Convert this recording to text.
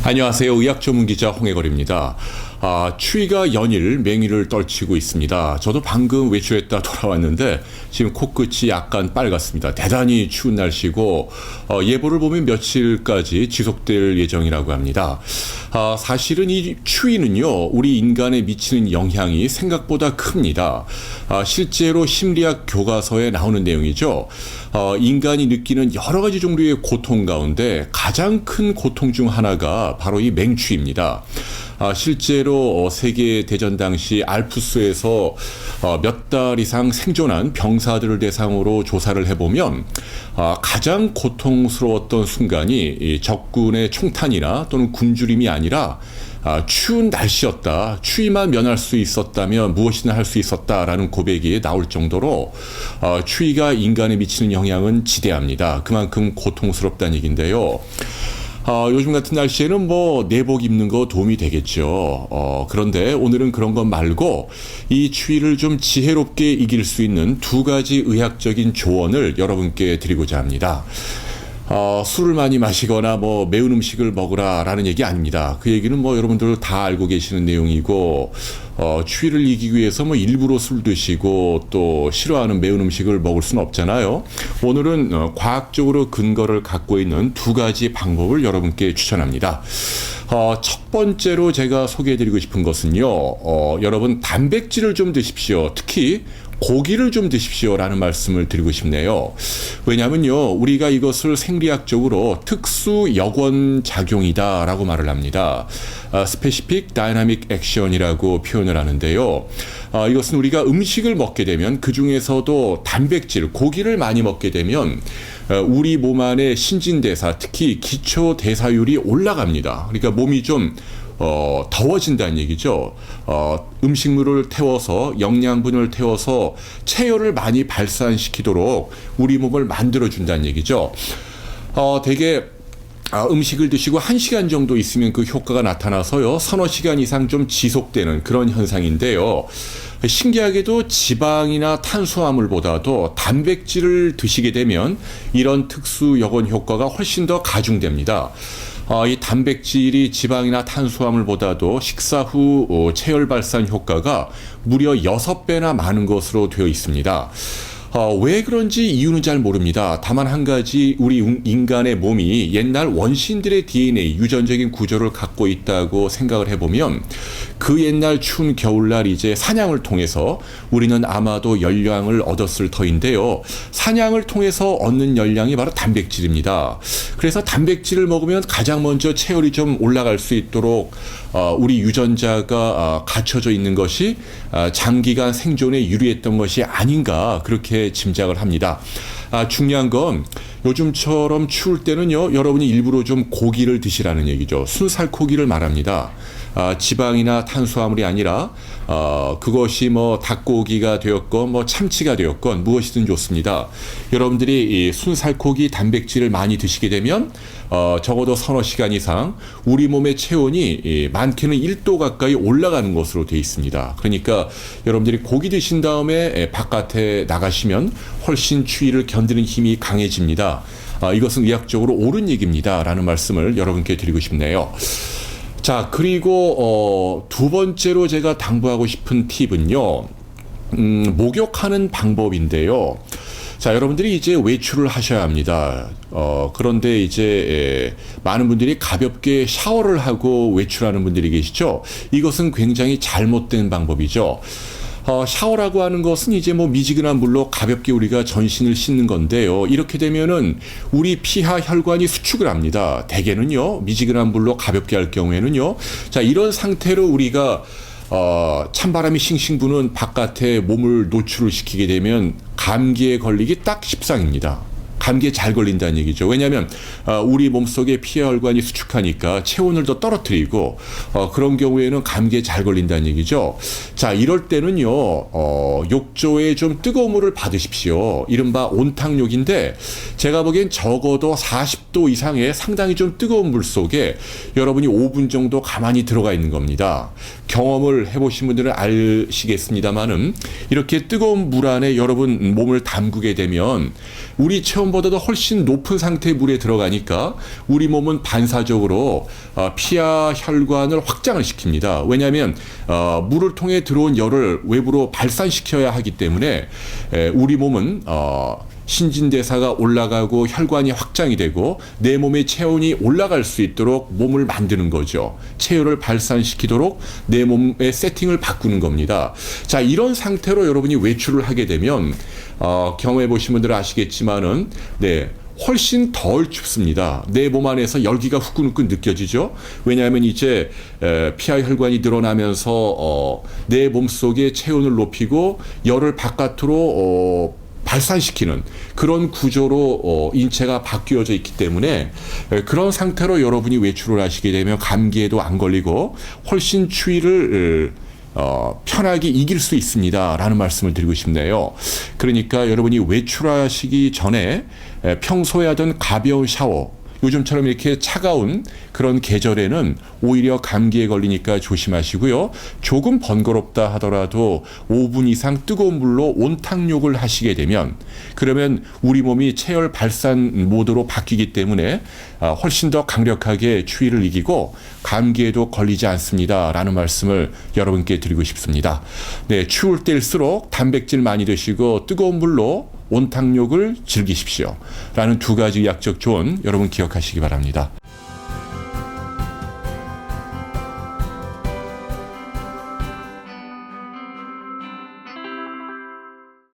안녕하세요. 의학 전문 기자 홍해걸입니다. 추위가 연일 맹위를 떨치고 있습니다. 저도 방금 외출했다 돌아왔는데 지금 코끝이 약간 빨갛습니다. 대단히 추운 날씨고 예보를 보면 며칠까지 지속될 예정이라고 합니다. 사실은 이 추위는요, 우리 인간에 미치는 영향이 생각보다 큽니다. 실제로 심리학 교과서에 나오는 내용이죠. 인간이 느끼는 여러 가지 종류의 고통 가운데 가장 큰 고통 중 하나가 바로 이 맹추입니다. 실제로 세계대전 당시 알프스에서 몇 달 이상 생존한 병사들을 대상으로 조사를 해보면 가장 고통스러웠던 순간이 적군의 총탄이나 또는 굶주림이 아니라 추운 날씨였다. 추위만 면할 수 있었다면 무엇이나 할 수 있었다라는 고백이 나올 정도로 추위가 인간에 미치는 영향은 지대합니다. 그만큼 고통스럽다는 얘기인데요. 요즘 같은 날씨에는 내복 입는 거 도움이 되겠죠. 그런데 오늘은 그런 것 말고 이 추위를 좀 지혜롭게 이길 수 있는 두 가지 의학적인 조언을 여러분께 드리고자 합니다. 술을 많이 마시거나 매운 음식을 먹으라라는 얘기 아닙니다. 그 얘기는 여러분들 다 알고 계시는 내용이고, 추위를 이기기 위해서 일부러 술 드시고 또 싫어하는 매운 음식을 먹을 수는 없잖아요. 오늘은 과학적으로 근거를 갖고 있는 두 가지 방법을 여러분께 추천합니다. 첫 번째로 제가 소개해드리고 싶은 것은요, 여러분 단백질을 좀 드십시오. 특히 고기를 좀 드십시오라는 말씀을 드리고 싶네요. 왜냐하면요, 우리가 이것을 생리학적으로 특수 여권 작용이다라고 말을 합니다. Specific Dynamic Action이라고 표현을 하는데요. 이것은 우리가 음식을 먹게 되면 그 중에서도 단백질, 고기를 많이 먹게 되면 우리 몸 안의 신진대사, 특히 기초대사율이 올라갑니다. 그러니까 몸이 좀 더워진다는 얘기죠. 음식물을 태워서 영양분을 태워서 체열을 많이 발산시키도록 우리 몸을 만들어준다는 얘기죠. 되게 음식을 드시고 1시간 정도 있으면 그 효과가 나타나서요, 서너 시간 이상 좀 지속되는 그런 현상인데요. 신기하게도 지방이나 탄수화물보다도 단백질을 드시게 되면 이런 특수 여건 효과가 훨씬 더 가중됩니다. 이 단백질이 지방이나 탄수화물보다도 식사 후 체열 발산 효과가 무려 6배나 많은 것으로 되어 있습니다. 왜 그런지 이유는 잘 모릅니다. 다만 한 가지, 우리 인간의 몸이 옛날 원시인들의 DNA, 유전적인 구조를 갖고 있다고 생각을 해보면 그 옛날 추운 겨울날 이제 사냥을 통해서 우리는 아마도 열량을 얻었을 터인데요. 사냥을 통해서 얻는 열량이 바로 단백질입니다. 그래서 단백질을 먹으면 가장 먼저 체열이 좀 올라갈 수 있도록 우리 유전자가 갖춰져 있는 것이 장기간 생존에 유리했던 것이 아닌가, 그렇게 짐작을 합니다. 중요한 건 요즘처럼 추울 때는요, 여러분이 일부러 좀 고기를 드시라는 얘기죠. 순살코기를 말합니다. 지방이나 탄수화물이 아니라 그것이 닭고기가 되었건 참치가 되었건 무엇이든 좋습니다. 여러분들이 이 순살코기 단백질을 많이 드시게 되면 적어도 서너 시간 이상 우리 몸의 체온이 많게는 1도 가까이 올라가는 것으로 되어 있습니다. 그러니까 여러분들이 고기 드신 다음에 바깥에 나가시면 훨씬 추위를 견디는 힘이 강해집니다. 이것은 의학적으로 옳은 얘기입니다 라는 말씀을 여러분께 드리고 싶네요. 자, 그리고 두 번째로 제가 당부하고 싶은 팁은요, 목욕하는 방법인데요. 자, 여러분들이 이제 외출을 하셔야 합니다. 그런데 이제 많은 분들이 가볍게 샤워를 하고 외출하는 분들이 계시죠. 이것은 굉장히 잘못된 방법이죠. 샤워라고 하는 것은 이제 미지근한 물로 가볍게 우리가 전신을 씻는 건데요. 이렇게 되면은 우리 피하 혈관이 수축을 합니다. 대개는요, 미지근한 물로 가볍게 할 경우에는요. 자, 이런 상태로 우리가 찬바람이 싱싱 부는 바깥에 몸을 노출을 시키게 되면 감기에 걸리기 딱 십상입니다. 감기에 잘 걸린다는 얘기죠. 왜냐하면 우리 몸속에 피하혈관이 수축하니까 체온을 더 떨어뜨리고 그런 경우에는 감기에 잘 걸린다는 얘기죠. 자, 이럴 때는요, 욕조에 좀 뜨거운 물을 받으십시오. 이른바 온탕욕인데 제가 보기엔 적어도 40도 이상의 상당히 좀 뜨거운 물 속에 여러분이 5분 정도 가만히 들어가 있는 겁니다. 경험을 해보신 분들은 아시겠습니다만은 이렇게 뜨거운 물 안에 여러분 몸을 담그게 되면 우리 체온 예전보다도 훨씬 높은 상태의 물에 들어가니까 우리 몸은 반사적으로 피하 혈관을 확장을 시킵니다. 왜냐하면 물을 통해 들어온 열을 외부로 발산시켜야 하기 때문에 우리 몸은 신진대사가 올라가고 혈관이 확장이 되고 내 몸의 체온이 올라갈 수 있도록 몸을 만드는 거죠. 체열을 발산시키도록 내 몸의 세팅을 바꾸는 겁니다. 자, 이런 상태로 여러분이 외출을 하게 되면 경험해 보신 분들은 아시겠지만은 훨씬 덜 춥습니다. 내 몸 안에서 열기가 후끈후끈 느껴지죠. 왜냐하면 이제 피하 혈관이 늘어나면서 내 몸속의 체온을 높이고 열을 바깥으로 발산시키는 그런 구조로 인체가 바뀌어져 있기 때문에 그런 상태로 여러분이 외출을 하시게 되면 감기에도 안 걸리고 훨씬 추위를 편하게 이길 수 있습니다. 라는 말씀을 드리고 싶네요. 그러니까 여러분이 외출하시기 전에 평소에 하던 가벼운 샤워, 요즘처럼 이렇게 차가운 그런 계절에는 오히려 감기에 걸리니까 조심하시고요. 조금 번거롭다 하더라도 5분 이상 뜨거운 물로 온탕욕을 하시게 되면 그러면 우리 몸이 체열 발산 모드로 바뀌기 때문에 훨씬 더 강력하게 추위를 이기고 감기에도 걸리지 않습니다. 라는 말씀을 여러분께 드리고 싶습니다. 네, 추울 때일수록 단백질 많이 드시고 뜨거운 물로 온탕욕을 즐기십시오. 라는 두 가지 약적 조언 여러분 기억하시기 바랍니다.